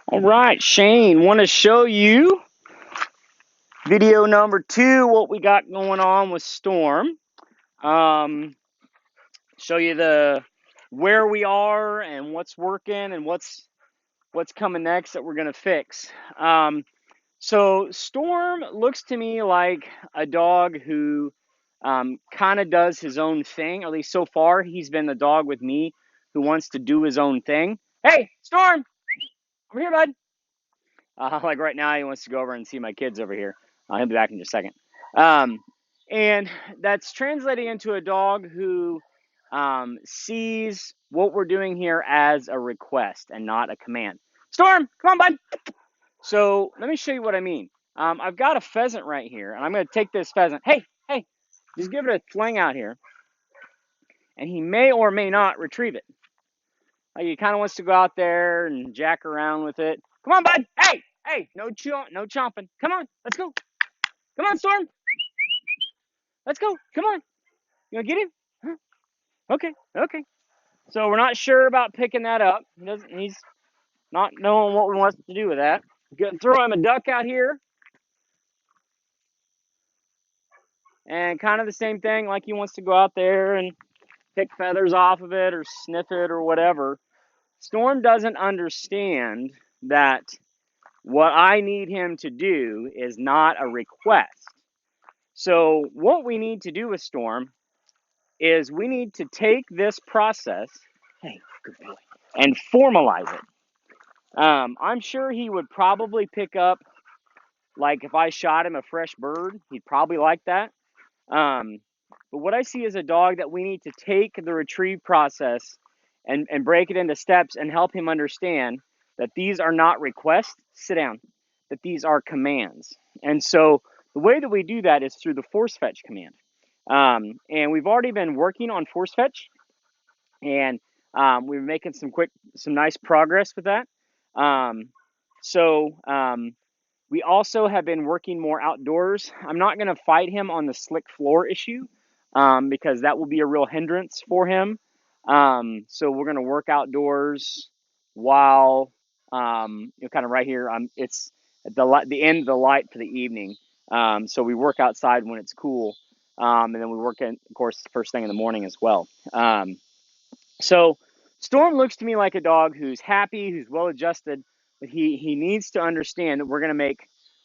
All right, Shane, want to show you video number 2, what we got going on with Storm. Um, Show you the where we are and what's working and what's coming next that we're gonna fix. So Storm looks to me like a dog who kind of does his own thing. At least so far, he's been the dog with me who wants to do his own thing. Hey, Storm, over here, bud. Like right now, he wants to go over and see my kids over here. He'll be back in just a second. Um, and that's translating into a dog who sees what we're doing here as a request and not a command. Storm, come on, bud. So let me show you what I mean. I've got a pheasant right here, and I'm going to take this pheasant. Hey, hey, just give it a fling out here, and he may or may not retrieve it. Like he kind of wants to go out there and jack around with it. Come on, bud. Hey, hey, no chomping. Come on, let's go. Come on, Storm. Let's go. Come on. You want to get him? Huh? Okay, okay. So we're not sure about picking that up. He's not knowing what we want to do with that. Gonna throw him a duck out here. And kind of the same thing, like he wants to go out there and pick feathers off of it or sniff it or whatever. Storm doesn't understand that what I need him to do is not a request. So what we need to do with Storm is we need to take this process, hey, good boy, and formalize it. I'm sure he would probably pick up, like if I shot him a fresh bird, he'd probably like that. But what I see is a dog that we need to take the retrieve process and break it into steps and help him understand that these are not requests, sit down, that these are commands. And so the way that we do that is through the force fetch command. And we've already been working on force fetch, and we're making some nice progress with that. Um, so we also have been working more outdoors. I'm not going to fight him on the slick floor issue because that will be a real hindrance for him. So we're going to work outdoors while kind of right here. It's at the end of the light for the evening. So we work outside when it's cool, and then we work in, of course, first thing in the morning as well. So Storm looks to me like a dog who's happy, who's well adjusted, but he needs to understand that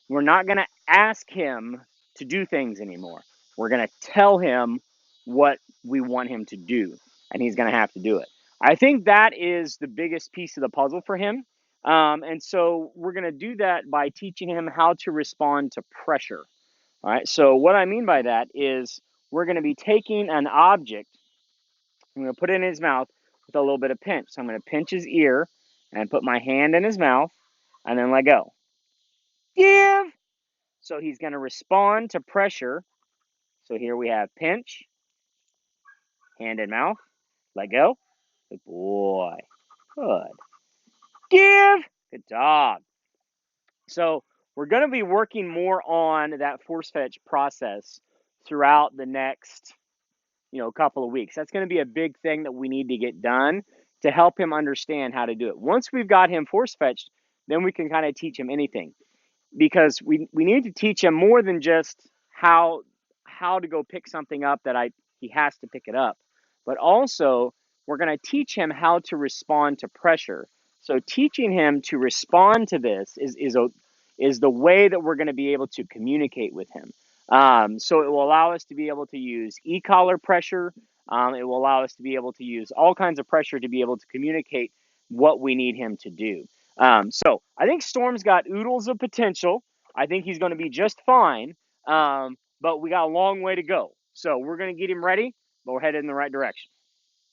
we're not gonna ask him to do things anymore. We're gonna tell him what we want him to do, and he's gonna have to do it. I think that is the biggest piece of the puzzle for him. And so we're gonna do that by teaching him how to respond to pressure. All right. So what I mean by that is we're gonna be taking an object. I'm going to put it in his mouth with a little bit of pinch. So I'm going to pinch his ear and put my hand in his mouth and then let go. Give! So he's going to respond to pressure. So here we have pinch, hand in mouth, let go. Good boy. Good. Give! Good dog. So we're going to be working more on that force fetch process throughout the next couple of weeks. That's going to be a big thing that we need to get done to help him understand how to do it. Once we've got him force fetched, then we can kind of teach him anything, because we need to teach him more than just how to go pick something up that he has to pick it up, but also we're going to teach him how to respond to pressure. So teaching him to respond to this is the way that we're going to be able to communicate with him. So it will allow us to be able to use e-collar pressure. It will allow us to be able to use all kinds of pressure to be able to communicate what we need him to do. So I think Storm's got oodles of potential. I think he's going to be just fine, but we got a long way to go. So we're going to get him ready, but we're headed in the right direction.